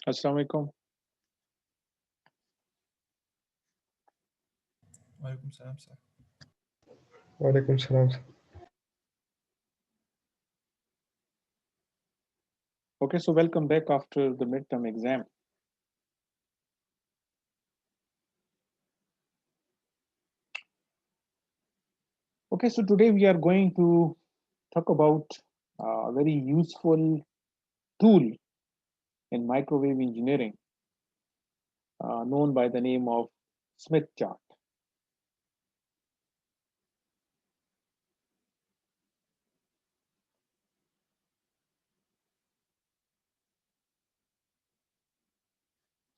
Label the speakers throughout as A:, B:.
A: Assalamu alaikum.
B: Walaikum salam, sir.
C: Walaikum salam.
A: Okay, so welcome back after the midterm exam. Okay, so today we are going to talk about a very useful tool in microwave engineering known by the name of Smith chart.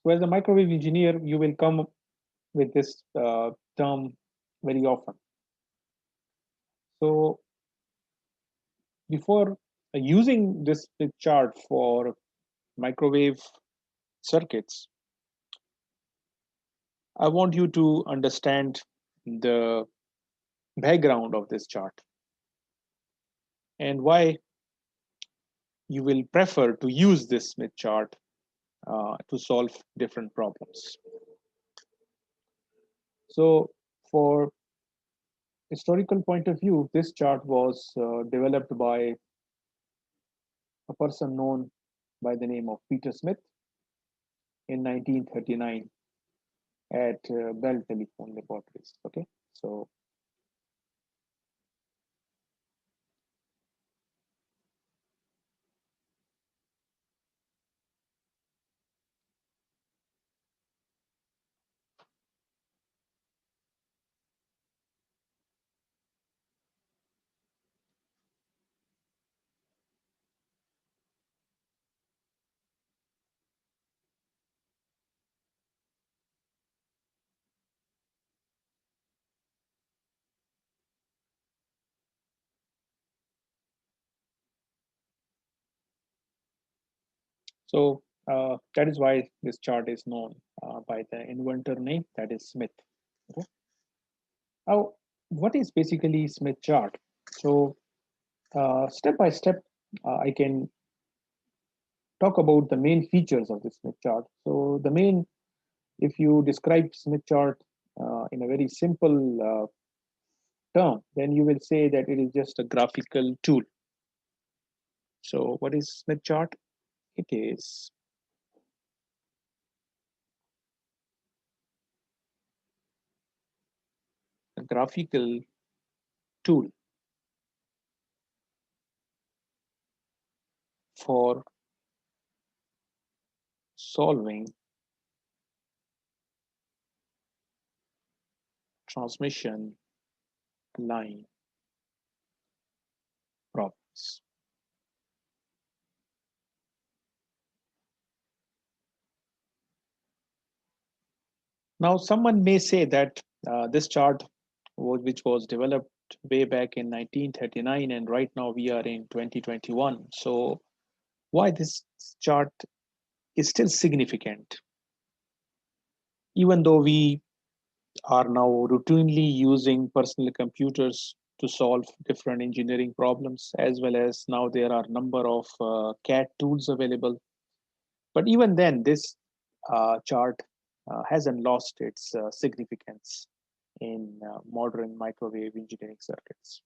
A: So, as a microwave engineer, you will come with this term very often. So, before using this Smith chart for microwave circuits, I want you to understand the background of this chart and why you will prefer to use this Smith chart to solve different problems. So, for historical point of view, this chart was developed by a person known by the name of Peter Smith in 1939 at Bell Telephone Laboratories. Okay, so that is why this chart is known by the inventor name, that is Smith. Okay. Now, what is basically Smith chart? So, step by step, I can talk about the main features of the Smith chart. So, the main, if you describe Smith chart in a very simple term, then you will say that it is just a graphical tool. So, what is Smith chart? It is a graphical tool for solving transmission line problems. Now, someone may say that this chart, which was developed way back in 1939, and right now we are in 2021. So, why this chart is still significant, even though we are now routinely using personal computers to solve different engineering problems, as well as now there are a number of CAD tools available. But even then, this chart hasn't lost its significance in modern microwave engineering circuits.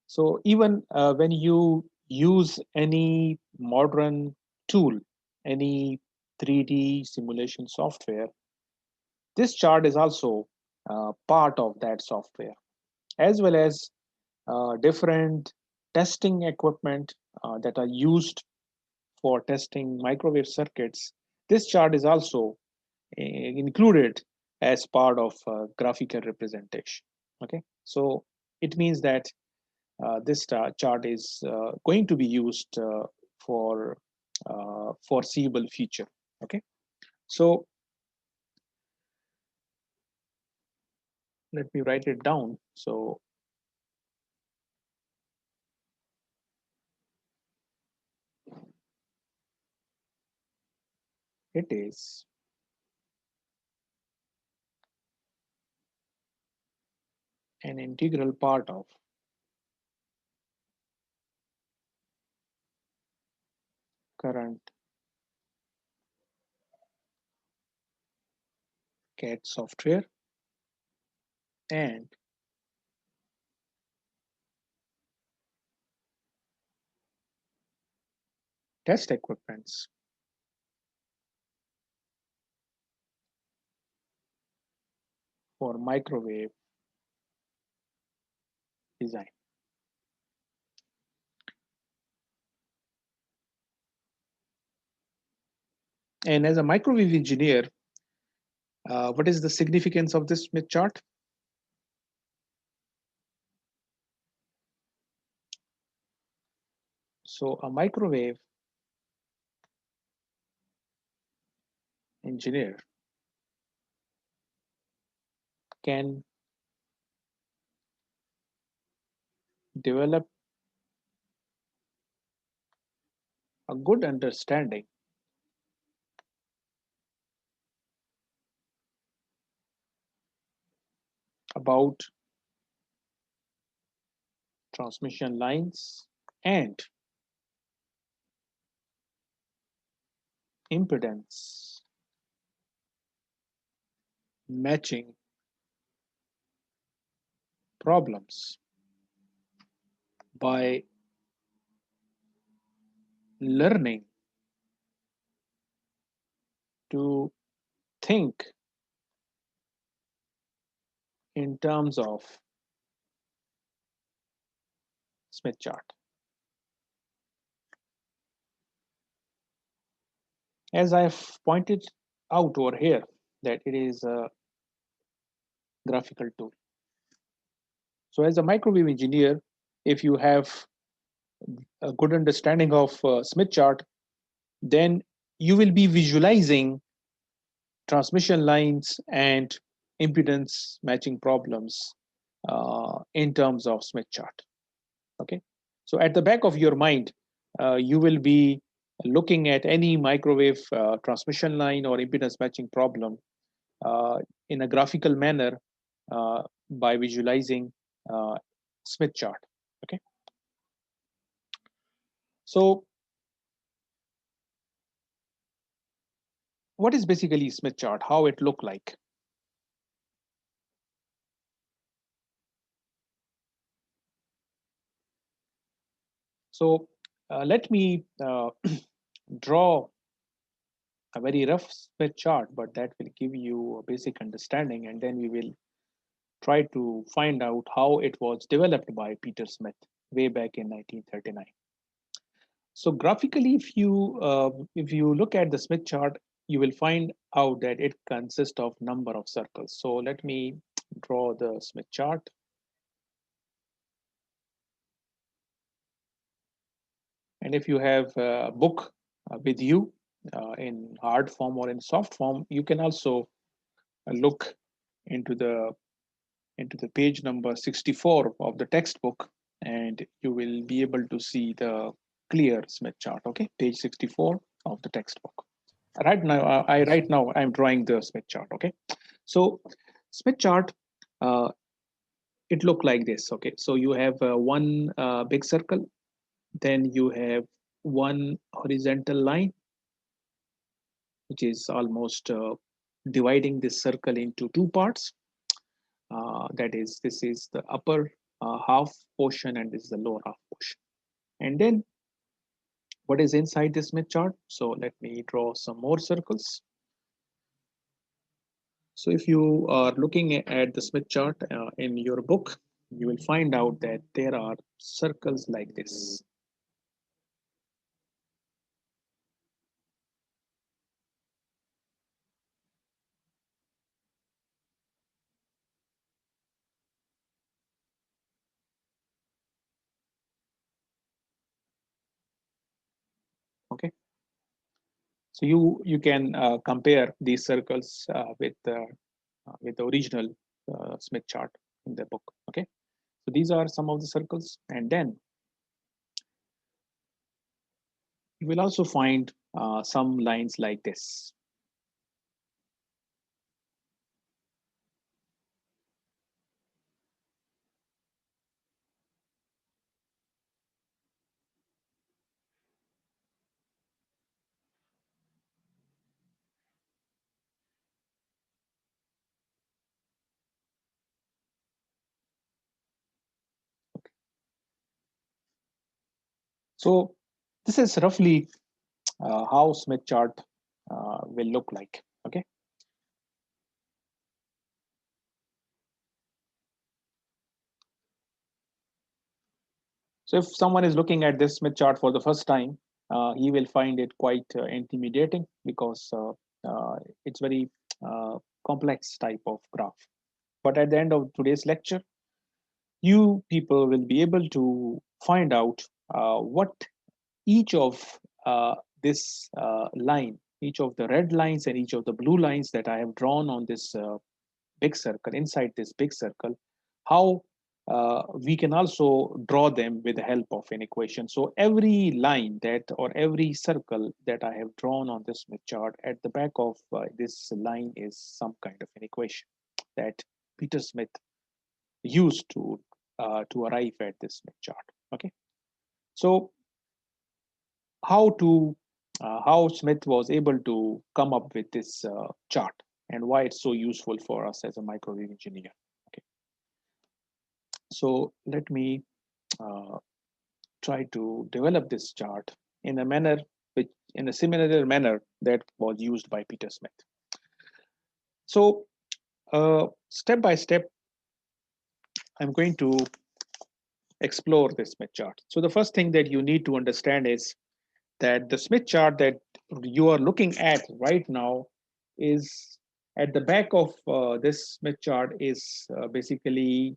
A: So even when you use any modern tool, any 3D simulation software, this chart is also part of that software, as well as different testing equipment that are used for testing microwave circuits. This chart is also included as part of graphical representation. Okay, so it means that this chart is going to be used for foreseeable future. Okay, so let me write it down. So it is an integral part of current CAD software, and test equipments for microwave design. And as a microwave engineer, what is the significance of this Smith chart? So a microwave engineer can develop a good understanding about transmission lines and impedance matching problems by learning to think in terms of Smith chart. As I've pointed out over here, that it is a graphical tool. So as a microwave engineer, if you have a good understanding of Smith chart, then you will be visualizing transmission lines and impedance matching problems in terms of Smith chart. Okay, so at the back of your mind, you will be looking at any microwave transmission line or impedance matching problem uh, in a graphical manner by visualizing uh, Smith chart. Okay, so what is basically Smith chart? How it look like? So let me draw a very rough Smith chart, but that will give you a basic understanding, and then we will try to find out how it was developed by Peter Smith way back in 1939. So graphically, if you look at the Smith chart, you will find out that it consists of number of circles. So let me draw the Smith chart. And if you have a book with you in hard form or in soft form, you can also look into the into the page number 64 of the textbook, and you will be able to see the clear Smith chart. Okay, page 64 of the textbook. Right now I'm drawing the Smith chart. Okay, so Smith chart, uh, it look like this. Okay, so you have one big circle, then you have one horizontal line, which is almost dividing this circle into two parts. That is, this is the upper half portion, and this is the lower half portion. And then what is inside this Smith chart? So let me draw some more circles. So if you are looking at the Smith chart in your book, you will find out that there are circles like this. Okay, so you can compare these circles with the original Smith chart in the book. Okay, so these are some of the circles, and then you will also find some lines like this. So this is roughly how Smith chart will look like. Okay. So if someone is looking at this Smith chart for the first time, he will find it quite intimidating because it's very complex type of graph. But at the end of today's lecture, you people will be able to find out what each of this line, each of the red lines and each of the blue lines that I have drawn on this big circle, inside this big circle, how we can also draw them with the help of an equation. So every line that or every circle that I have drawn on this Smith chart, at the back of this line is some kind of an equation that Peter Smith used to arrive at this Smith chart. Okay, so how Smith was able to come up with this chart and why it's so useful for us as a microwave engineer. Okay, so let me uh, try to develop this chart in a manner which in a similar manner that was used by Peter Smith. So step by step, I'm going to explore this Smith chart. So the first thing that you need to understand is that the Smith chart that you are looking at right now is at the back of this Smith chart is basically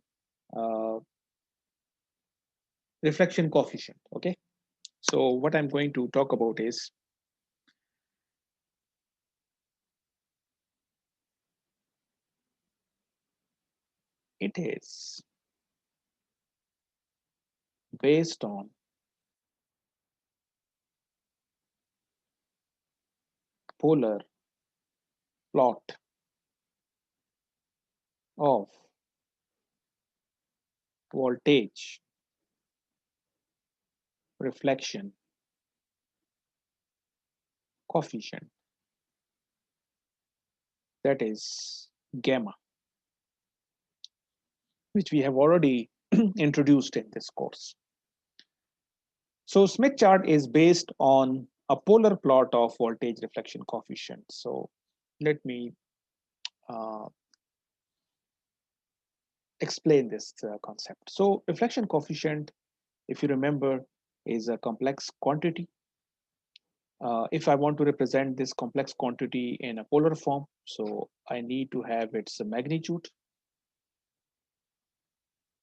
A: uh, reflection coefficient. Okay, so what I'm going to talk about is it is based on polar plot of voltage reflection coefficient, that is gamma, which we have already introduced in this course. So Smith chart is based on a polar plot of voltage reflection coefficient. So let me uh, explain this concept. So reflection coefficient, if you remember, is a complex quantity. If I want to represent this complex quantity in a polar form, so I need to have its magnitude,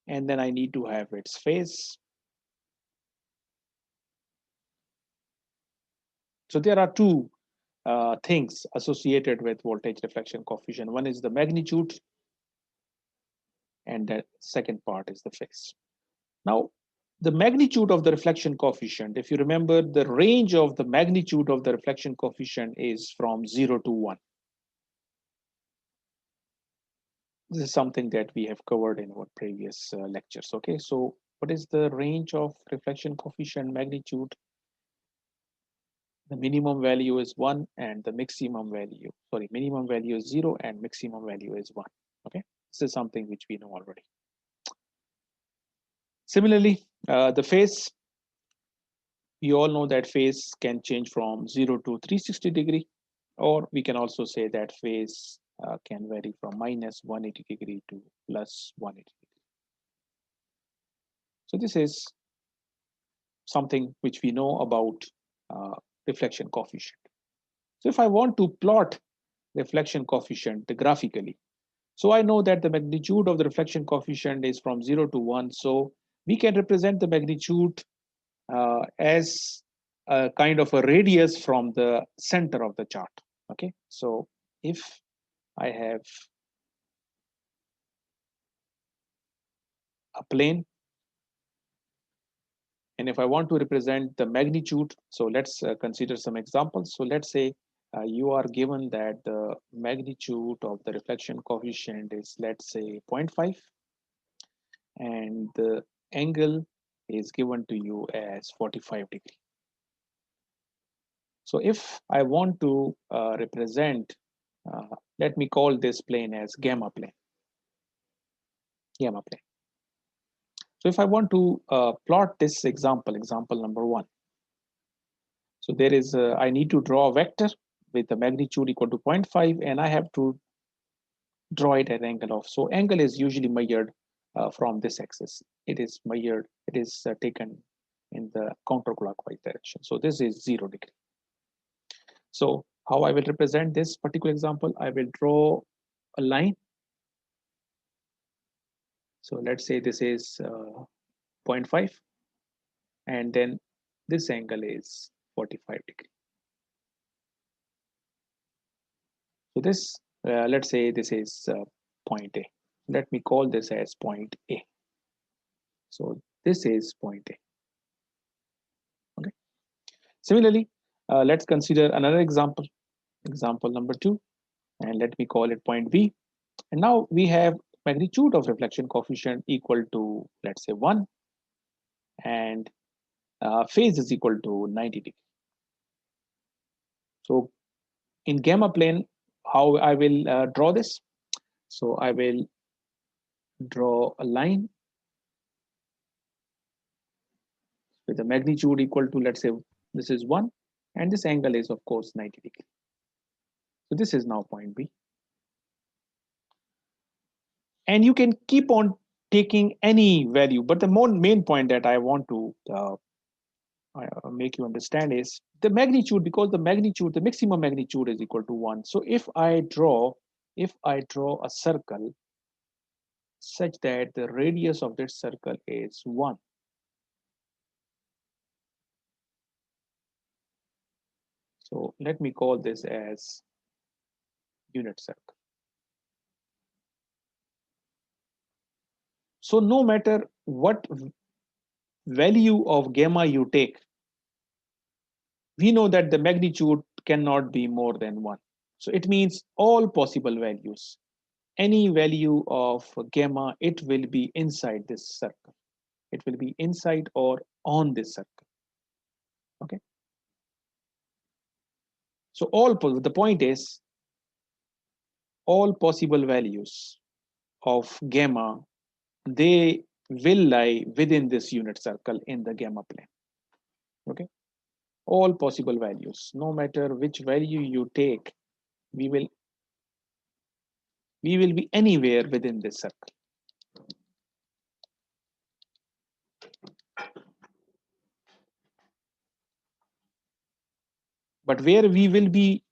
A: and then I need to have its phase. So there are two things associated with voltage reflection coefficient. One is the magnitude, and the second part is the phase. Now, the magnitude of the reflection coefficient, if you remember, the range of the magnitude of the reflection coefficient is from 0 to 1. This is something that we have covered in our previous lectures. Okay, so what is the range of reflection coefficient magnitude? The minimum value is 1 and the maximum value, sorry, minimum value is 0 and maximum value is 1. Okay, this is something which we know already. Similarly, the phase, we all know that phase can change from 0 to 360 degree, or we can also say that phase can vary from minus 180 degree to plus 180 degree. So this is something which we know about uh, reflection coefficient. So if I want to plot reflection coefficient graphically, so I know that the magnitude of the reflection coefficient is from 0 to 1. So we can represent the magnitude as a kind of a radius from the center of the chart. Okay, so if I have a plane, and if I want to represent the magnitude, so let's consider some examples. So let's say you are given that the magnitude of the reflection coefficient is, let's say, 0.5, and the angle is given to you as 45 degree. So if I want to represent, let me call this plane as gamma plane, gamma plane. So if I want to plot this example, example number 1, So there is, I need to draw a vector with the magnitude equal to zero point 0.5, and I have to draw it at angle of. So angle is usually measured from this axis. It is measured, it is taken in the counterclockwise direction. So this is 0 degree. So how I will represent this particular example, I will draw a line. So let's say this is 0 0.5, and then this angle is 45 degree. So this, let's say this is point A. Let me call this as point A. So this is point A. Okay. Similarly, let's consider another example, example number 2, and let me call it point B. And now we have magnitude of reflection coefficient equal to, let's say, 1, and phase is equal to 90 degrees. So in gamma plane, how I will draw this? So I will draw a line with a magnitude equal to, let's say, this is 1, and this angle is, of course, 90 degrees. So this is now point B. And you can keep on taking any value, but the main point that I want to make you understand is the magnitude, because the magnitude, the maximum magnitude is equal to 1. So if I draw a circle such that the radius of this circle is 1, so let me call this as unit circle. So no matter what value of gamma you take, we know that the magnitude cannot be more than 1. So it means all possible values, any value of gamma, it will be inside this circle. It will be inside or on this circle. Okay. So the point is, all possible values of gamma, they will lie within this unit circle in the gamma plane. Okay. All possible values, no matter which value you take, we will be anywhere within this circle. But where we will be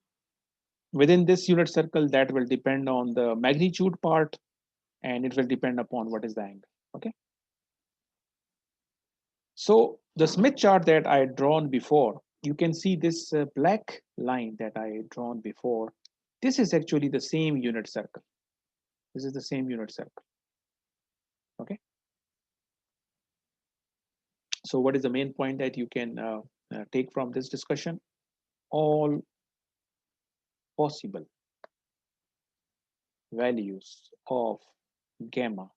A: within this unit circle, that will depend on the magnitude part, and it will depend upon what is the angle. Okay. So the Smith chart that I had drawn before, you can see this black line that I had drawn before. This is actually the same unit circle. This is the same unit circle. Okay. So what is the main point that you can take from this discussion? All possible values of gamma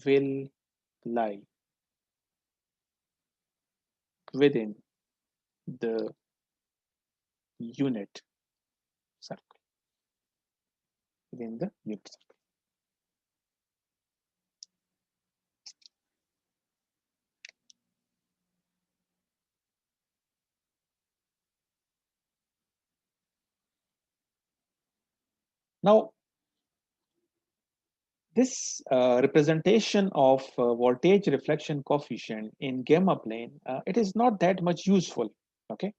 A: will lie within the unit circle, within the unit circle. Now, this representation of voltage reflection coefficient in gamma plane, it is not that much useful. Okay.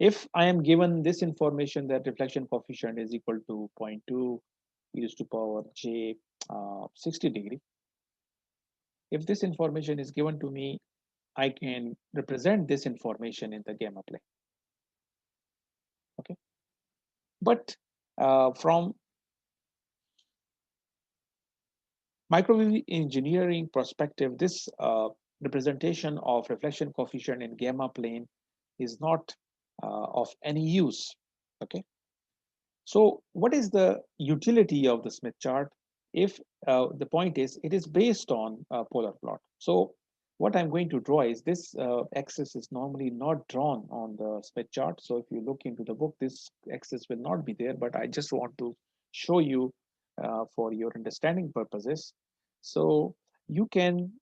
A: If I am given this information that reflection coefficient is equal to 0.2 e to power j 60 degree, if this information is given to me, I can represent this information in the gamma plane. Okay. But from microwave engineering perspective, this representation of reflection coefficient in gamma plane is not of any use. Okay. So what is the utility of the Smith chart? If the point is, it is based on a polar plot. So what I'm going to draw is this axis is normally not drawn on the Smith chart. So if you look into the book, this axis will not be there, but I just want to show you for your understanding purposes. So you can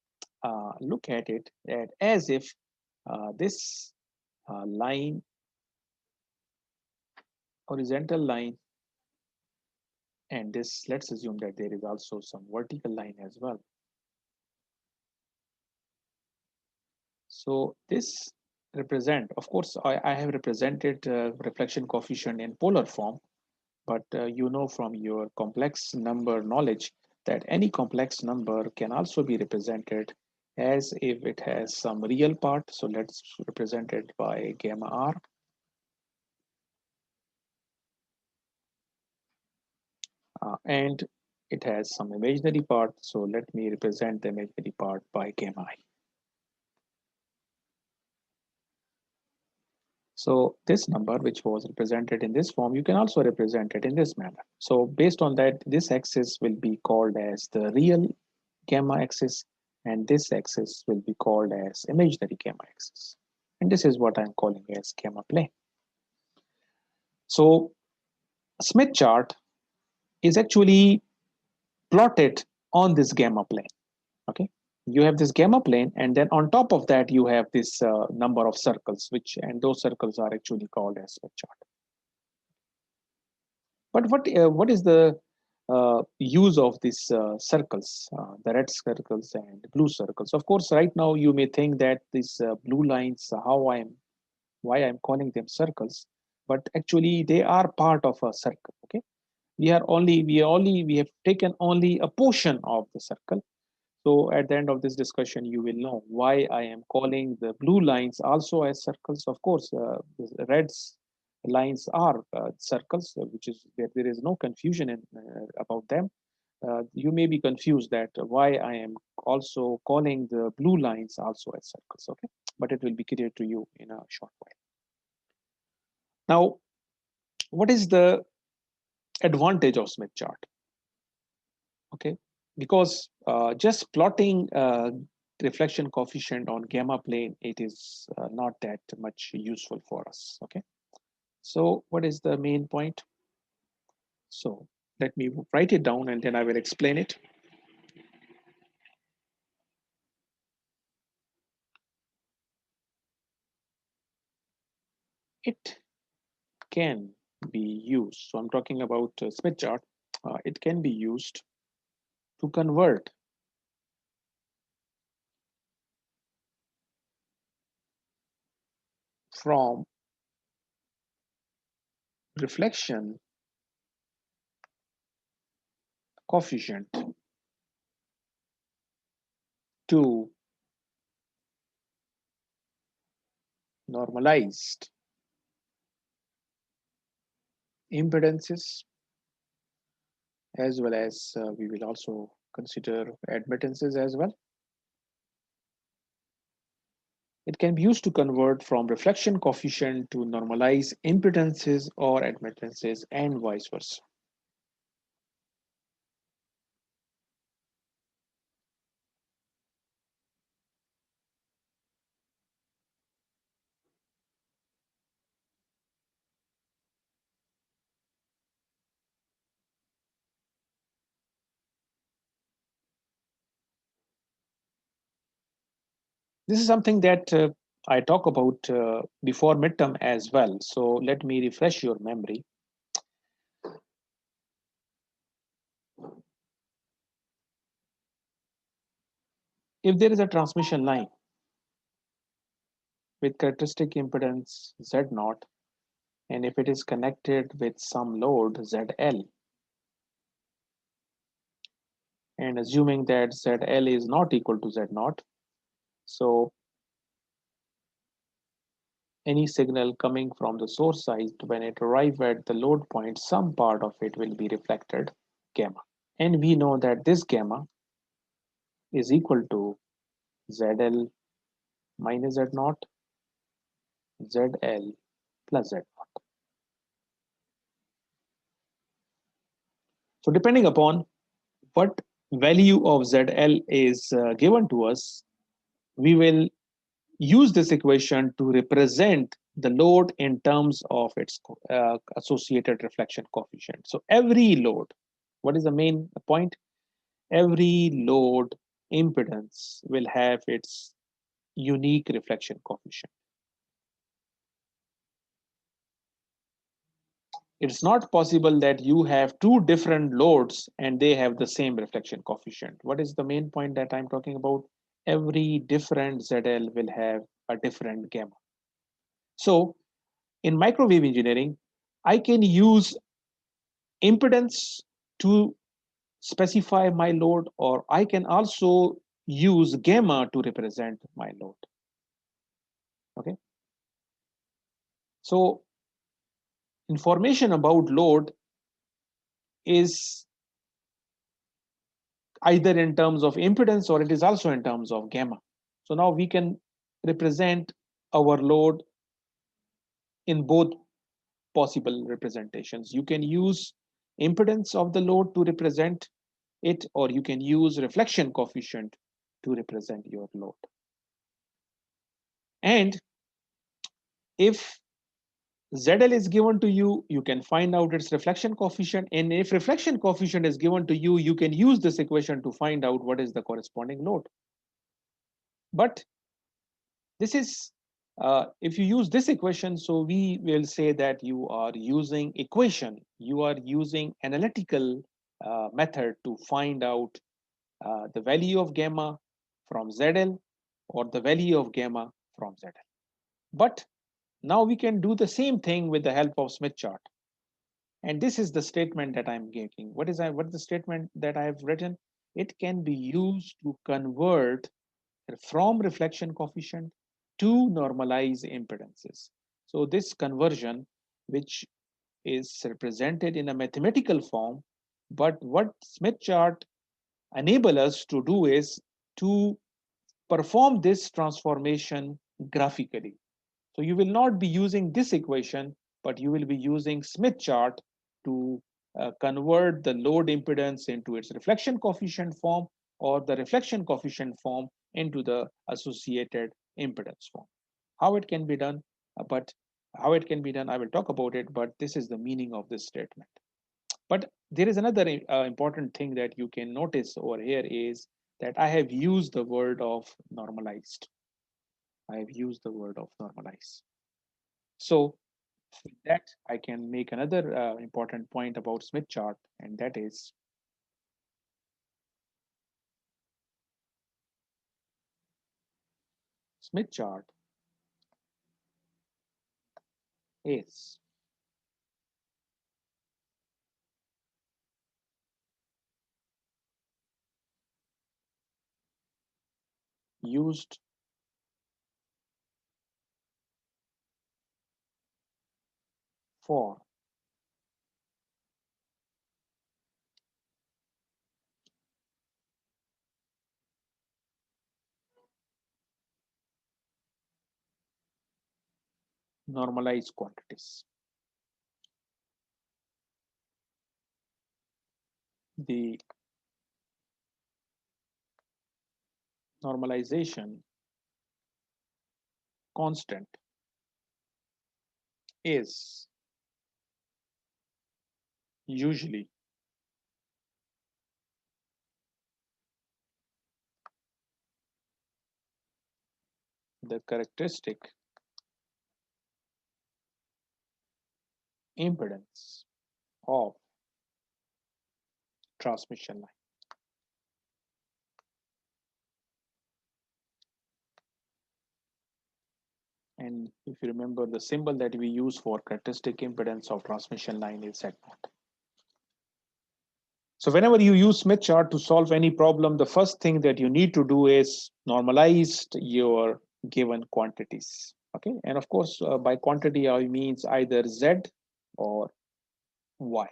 A: look at it as if this line, horizontal line, and this, let's assume that there is also some vertical line as well. So this represent, of course, I have represented reflection coefficient in polar form, but you know from your complex number knowledge that any complex number can also be represented as if it has some real part. So let's represent it by gamma r. And it has some imaginary part. So let me represent the imaginary part by gamma I. So this number, which was represented in this form, you can also represent it in this manner. So based on that, this axis will be called as the real gamma axis, and this axis will be called as imaginary gamma axis. And this is what I'm calling as gamma plane. So Smith chart is actually plotted on this gamma plane. Okay, you have this gamma plane, and then on top of that you have this number of circles, which, and those circles are actually called as Smith chart. But what is the use of these circles, the red circles and blue circles? Of course, right now you may think that these blue lines, why I'm calling them circles, but actually they are part of a circle. Okay, we have taken only a portion of the circle. So at the end of this discussion, you will know why I am calling the blue lines also as circles. Of course, the red lines are circles, which is there is no confusion about them. You may be confused that why I am also calling the blue lines also as circles. Okay, but it will be clear to you in a short while. Now, what is the advantage of Smith chart? Okay, because just plotting reflection coefficient on gamma plane, it is not that much useful for us. Okay, so what is the main point? So let me write it down and then I will explain it. It can be used, so I'm talking about Smith chart. It can be used to convert from reflection coefficient to normalized impedances, as well as we will also consider admittances as well. It can be used to convert from reflection coefficient to normalize impedances or admittances and vice versa. This is something that I talk about before midterm as well. So let me refresh your memory. If there is a transmission line with characteristic impedance Z0, and if it is connected with some load ZL, and assuming that ZL is not equal to Z0, so any signal coming from the source side, when it arrives at the load point, some part of it will be reflected gamma. And we know that this gamma is equal to ZL minus Z0, ZL plus Z0. So depending upon what value of ZL is given to us, we will use this equation to represent the load in terms of its associated reflection coefficient. So every load, what is the main point? Every load impedance will have its unique reflection coefficient. It's not possible that you have two different loads and they have the same reflection coefficient. What is the main point that I'm talking about? Every different ZL will have a different gamma. So in microwave engineering, I can use impedance to specify my load, or I can also use gamma to represent my load. Okay. So information about load is either in terms of impedance or it is also in terms of gamma. So now we can represent our load in both possible representations. You can use impedance of the load to represent it, or you can use reflection coefficient to represent your load. And if ZL is given to you, you can find out its reflection coefficient. And if reflection coefficient is given to you, you can use this equation to find out what is the corresponding load. But this is, if you use this equation, so we will say that you are using equation, you are using analytical method to find out the value of gamma from ZL or the value of gamma from ZL. But now we can do the same thing with the help of Smith chart. And this is the statement that I'm making. What is the statement that I have written? It can be used to convert from reflection coefficient to normalize impedances. So this conversion, which is represented in a mathematical form, but what Smith chart enable us to do is to perform this transformation graphically. So you will not be using this equation, but you will be using Smith chart to convert the load impedance into its reflection coefficient form, or the reflection coefficient form into the associated impedance form. How it can be done, I will talk about it, but this is the meaning of this statement. But there is another important thing that you can notice over here is that I have used the word of normalized. I have used the word of normalize. So with that, I can make another important point about Smith chart, and that is Smith chart is used for normalized quantities. The normalization constant is usually the characteristic impedance of transmission line. And if you remember, the symbol that we use for characteristic impedance of transmission line is Z naught. So whenever you use Smith chart to solve any problem, the first thing that you need to do is normalize your given quantities. Okay, and of course, by quantity, I means either Z or Y.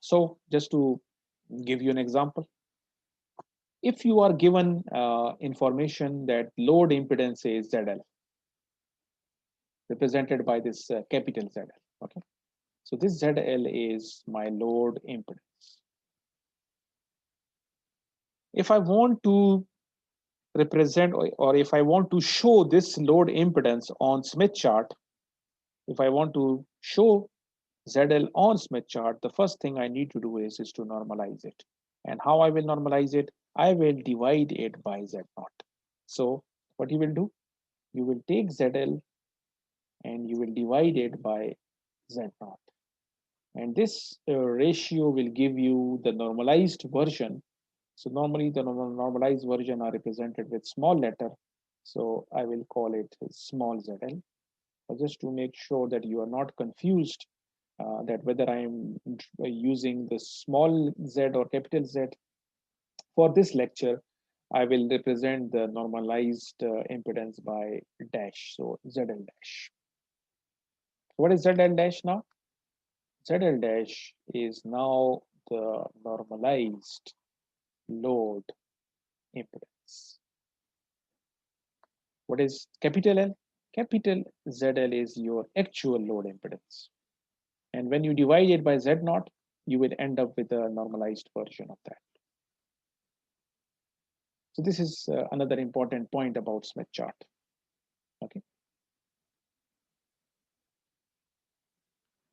A: So just to give you an example, if you are given information that load impedance is ZL, represented by this capital ZL, okay? So this ZL is my load impedance. If I want to represent, or if I want to show this load impedance on Smith chart, if I want to show ZL on Smith chart, the first thing I need to do is to normalize it. And how I will normalize it? I will divide it by Z naught. So what you will do? You will take ZL and you will divide it by Z naught. And this ratio will give you the normalized version. So normally the normalized version are represented with small letter. So I will call it small ZL, just to make sure that you are not confused that whether I am using the small z or capital Z. For this lecture, I will represent the normalized impedance by dash, so ZL dash. What is ZL dash now? ZL dash is now the normalized load impedance. What is capital L? Capital ZL is your actual load impedance. And when you divide it by Z naught, you will end up with a normalized version of that. So this is another important point about Smith chart. Okay.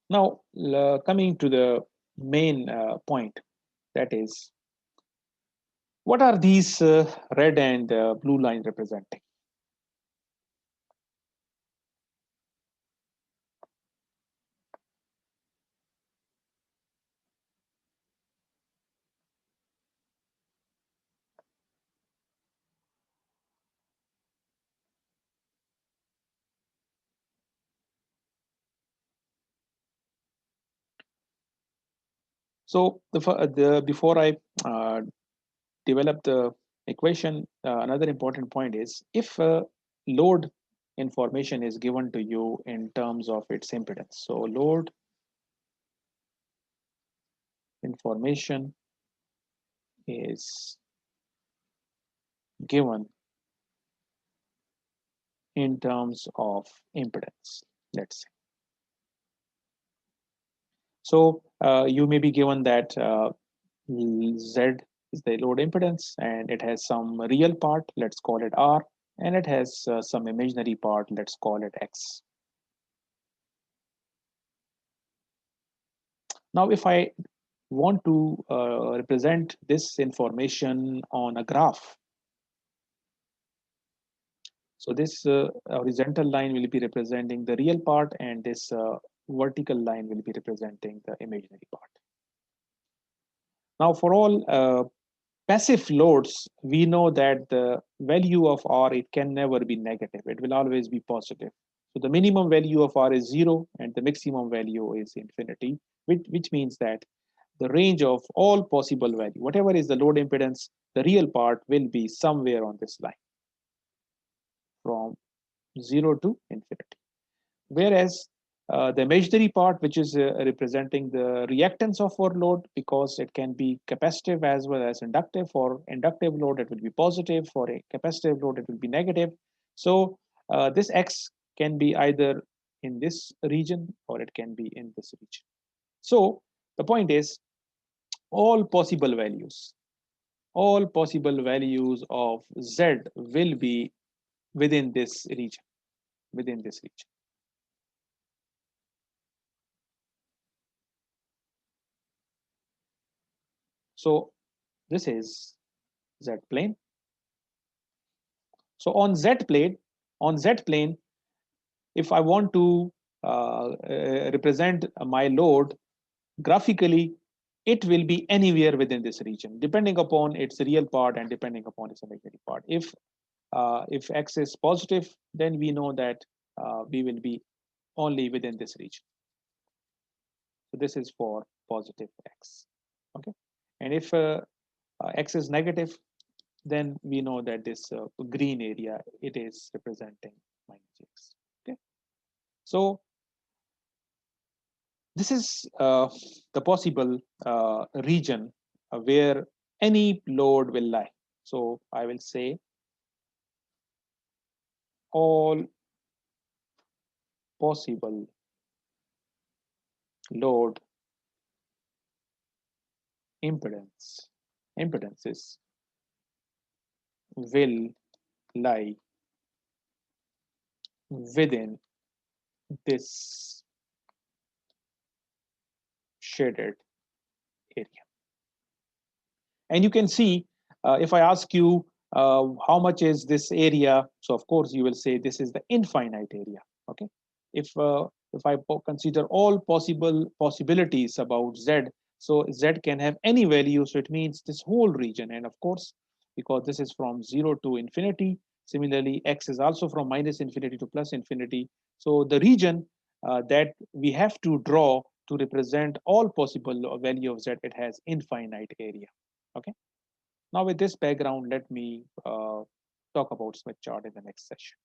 A: Now coming to the main point, that is, what are these red and blue line representing? So before I uh, develop the equation, another important point is, if load information is given to you in terms of its impedance. So load information is given in terms of impedance, let's say. So you may be given that Z is the load impedance, and it has some real part, let's call it R, and it has some imaginary part, let's call it X. Now, if I want to represent this information on a graph, so this horizontal line will be representing the real part, and this vertical line will be representing the imaginary part. Now, for all passive loads, we know that the value of R, it can never be negative. It will always be positive. So the minimum value of R is 0 and the maximum value is infinity, which means that the range of all possible value, whatever is the load impedance, the real part will be somewhere on this line from 0 to infinity. Whereas the imaginary part, which is representing the reactance of our load, because it can be capacitive as well as inductive. For inductive load, it will be positive. For a capacitive load, it will be negative. So this X can be either in this region or it can be in this region. So the point is, all possible values, all possible values of Z will be within this region, within this region. So this is Z plane. So on Z plane, if I want to represent my load graphically, it will be anywhere within this region, depending upon its real part and depending upon its imaginary part. If X is positive, then we know that we will be only within this region. So this is for positive X. Okay, and if X is negative, then we know that this green area, it is representing minus X. Okay, so this is the possible region where any load will lie. So I will say all possible load impedances will lie within this shaded area. And you can see, if I ask you how much is this area, so of course you will say this is the infinite area. Okay, If I consider all possible possibilities about z, so z can have any value, so it means this whole region. And of course, because this is from 0 to infinity, similarly x is also from minus infinity to plus infinity. So the region that we have to draw to represent all possible value of z, it has infinite area. Okay. Now with this background, let me talk about Smith chart in the next session.